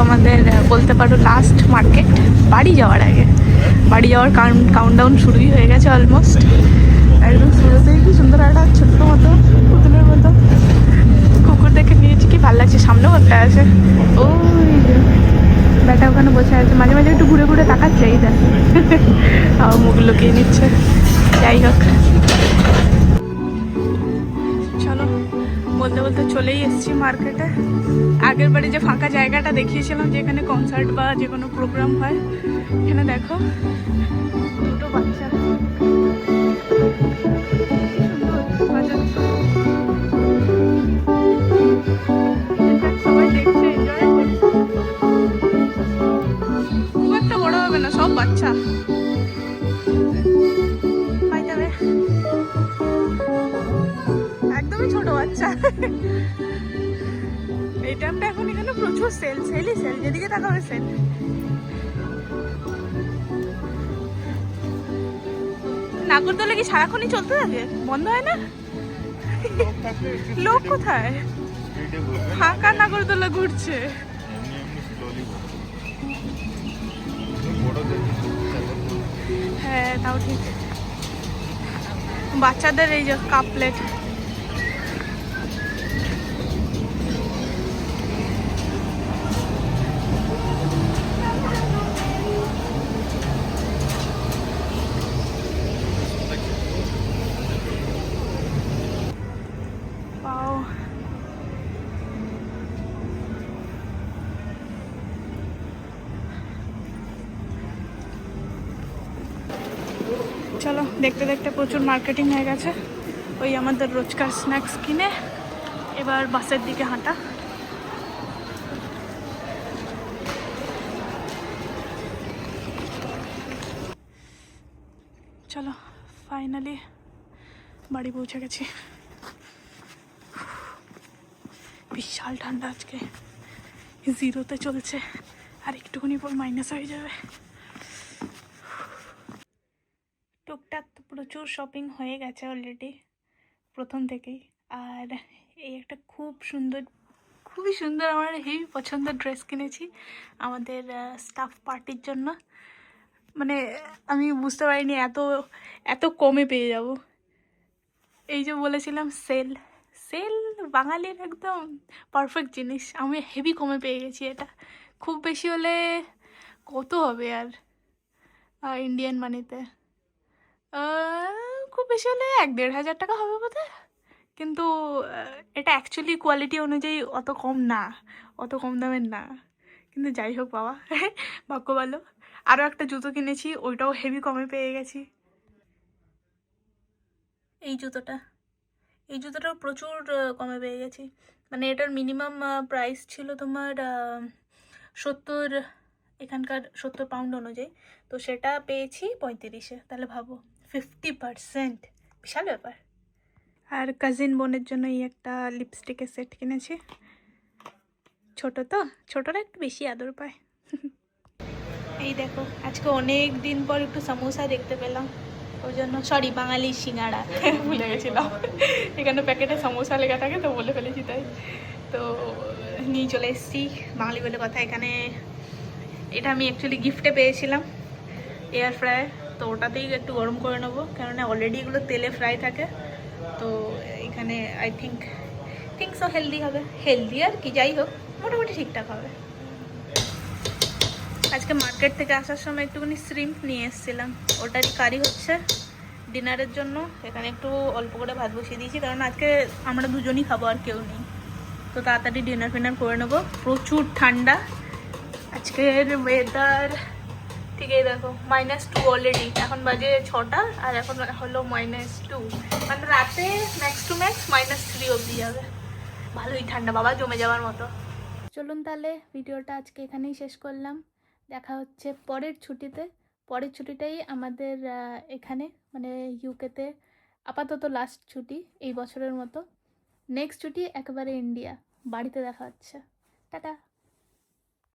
আমাদের বলতে পারো লাস্ট মার্কেট বাড়ি যাওয়ার আগে। বাড়ি যাওয়ার কাউন্টডাউন শুরুই হয়ে গেছে অলমোস্ট। একদম শুরুতেই কি সুন্দর একটা ছোট্ট মতো পুতুলের মতো কুকুর দেখে নিয়েছি, কি ভালো লাগছে। সামনেও একটা আছে, ওই যে ব্যাটা ওখানে বসে আছে, মাঝে মাঝে একটু ঘুরে ঘুরে তাকাচ্ছে, এই দেখ আবার মুখ লুকিয়ে নিচ্ছে। যাই হোক, চলো বলতে বলতে চলেই এসেছি মার্কেটে। আগের বারে যে ফাঁকা জায়গাটা দেখিয়েছিলাম যেখানে কনসার্ট বা যে কোনো প্রোগ্রাম হয়, এখানে দেখো দুটো বাচ্চা সবাই দেখছে, এনজয় করছে। খুব একটা বড় হবে না, সব বাচ্চা পাই যাবে, একদমই ছোট বাচ্চা। এই টাইমটা এখন এখানে প্রচুর সেলই সেল, যেদিকে তাকাবে সেল। নাগরদোলা কি সারাক্ষণই চলতে থাকে, বন্ধ হয় না? লোক কোথায়? ফাঁকা নাগরদোলা ঘুরছে। হ্যাঁ তাও ঠিক। বাচ্চাদের এই যে কাপ প্লেট, চলো দেখতে দেখতে প্রচুর মার্কেটিং হয়ে গেছে। ওই আমাদের রোজকার স্ন্যাক্স কিনে এবার বাসের দিকে হাঁটা। চলো ফাইনালি বাড়ি পৌঁছে গেছি। বিশাল ঠান্ডা আজকে, জিরোতে চলছে, আর একটুখানি পর মাইনাস হয়ে যাবে। টুকটাক তো প্রচুর শপিং হয়ে গেছে অলরেডি প্রথম থেকেই। আর এই একটা খুবই সুন্দর আমার হেভি পছন্দের ড্রেস কিনেছি আমাদের স্টাফ পার্টির জন্য। মানে আমি বুঝতে পারিনি এত এত কমে পেয়ে যাব। এই যে বলেছিলাম সেল সেল, বাঙালির একদম পারফেক্ট জিনিস। আমি হেভি কমে পেয়ে গেছি এটা। খুব বেশি হলে কত হবে আর ইন্ডিয়ান মানিতে, খুব বেশি হলে 1-1.5 হাজার টাকা হবে বোধহয়। কিন্তু এটা অ্যাকচুয়ালি কোয়ালিটি অনুযায়ী অত কম না, অত কম দামের না। কিন্তু যাই হোক বাবা, ভাগ্য ভালো। আরও একটা জুতো কিনেছি, ওইটাও হেভি কমে পেয়ে গেছি। এই জুতোটাও প্রচুর কমে পেয়ে গেছি। মানে এটার মিনিমাম প্রাইস ছিল তোমার 70, এখানকার 70 পাউন্ড অনুযায়ী। তো সেটা পেয়েছি 35-এ। তাহলে ভাবো 50%, বিশাল ব্যাপার। আর কাজিন বোনের জন্য এই একটা লিপস্টিকের সেট কিনেছি। ছোট তো, ছোটরা একটু বেশি আদর পায়। এই দেখো আজকে অনেক দিন পর একটু সমোসা দেখতে পেলাম, ওই জন্য, সরি বাঙালি সিঙ্গাড়া ভুলে গেছিলাম। এখানে প্যাকেটে সমোসা লেখা থাকে তো বলে ফেলেছি তাই। তো নিয়ে চলে এসেছি, বাঙালি বলে কথা। এখানে এটা আমি অ্যাকচুয়ালি গিফটে পেয়েছিলাম, এয়ার ফ্রায়ার। তো ওটাতেই একটু গরম করে নেবো, কেননা অলরেডি এগুলো তেলে ফ্রাই থাকে। তো এখানে আই থিঙ্ক সো হেলদি হবে, হেলদি আর কি, যাই হোক মোটামুটি ঠিকঠাক হবে। আজকে মার্কেট থেকে আসার সময় একটুখানি শ্রিম্প নিয়ে এসেছিলাম, ওটারই কারি হচ্ছে ডিনারের জন্য। এখানে একটু অল্প করে ভাত বসিয়ে দিয়েছি, কারণ আজকে আমরা দুজনই খাবো, আর কেউ নেই। তো তাড়াতাড়ি ডিনার ফিনার করে নেবো। প্রচুর ঠান্ডা আজকের ওয়েদার। ঠিক এই দেখো -2 অলরেডি, এখন বাজে 6টা, আর এখন হলো -2। মানে রাতে ম্যাক্স টু ম্যাক্স -3 অবধি যাবে। ভালোই ঠান্ডা বাবা, জমে যাওয়ার মতো। চলুন তাহলে ভিডিওটা আজকে এখানেই শেষ করলাম। দেখা হচ্ছে পরের ছুটিতে। পরের ছুটিটাই আমাদের এখানে মানে ইউকেতে আপাতত লাস্ট ছুটি এই বছরের মতো। নেক্সট ছুটি একেবারে ইন্ডিয়া, বাড়িতে দেখা হচ্ছে। টাটা।